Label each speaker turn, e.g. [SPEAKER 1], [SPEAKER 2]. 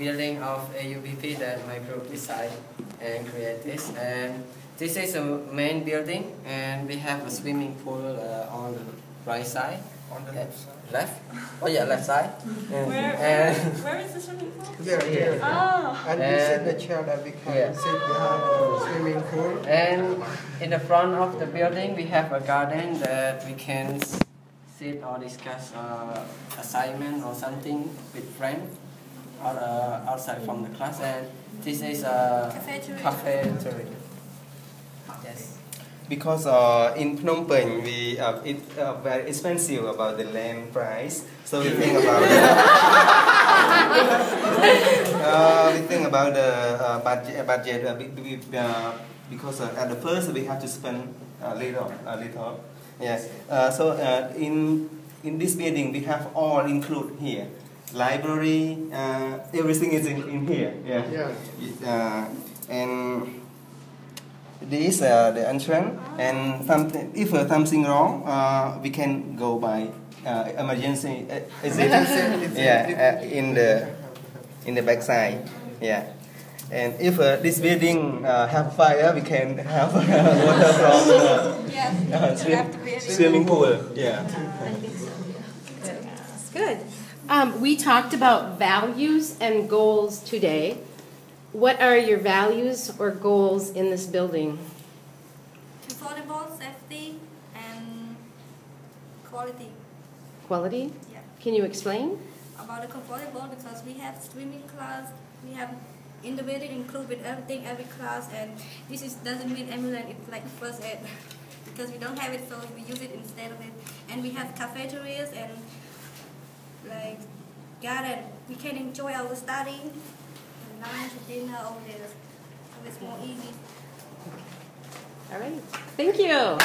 [SPEAKER 1] building of AUBP that my group designed and create this. And this is a main building, and we have a swimming pool on the right side.
[SPEAKER 2] On the left side.
[SPEAKER 1] Left? Oh yeah, left side.
[SPEAKER 3] Where is the swimming pool?
[SPEAKER 2] There.
[SPEAKER 3] Oh.
[SPEAKER 2] And you sit the chair that we can sit behind the swimming pool.
[SPEAKER 1] And in the front of the building, we have a garden that we can sit or discuss assignment or something with friends or outside from the class. And this is a cafeteria. Yes.
[SPEAKER 4] Because in Phnom Penh it's very expensive about the land price, so we think about the budget because at the first we have to spend a little. Yes. So in this building we have all included here, library, everything is in here. Yeah. And this is the entrance, and if something wrong, we can go by emergency exit. In the back side. Yeah. And if this building have fire, we can have water from the swimming pool. Yeah.
[SPEAKER 5] Good. We talked about values and goals today. What are your values or goals in this building?
[SPEAKER 6] Affordable, safety, and quality.
[SPEAKER 5] Quality?
[SPEAKER 6] Yeah.
[SPEAKER 5] Can you explain?
[SPEAKER 6] About the comfortable, because we have swimming class, we have in the building include with everything, every class, and this doesn't mean ambulance, it's like first aid. Because we don't have it, so we use it instead of it. And we have cafeterias and like garden. We can enjoy our study. Lunch, dinner over there, so it's more easy.
[SPEAKER 5] All right. Thank you.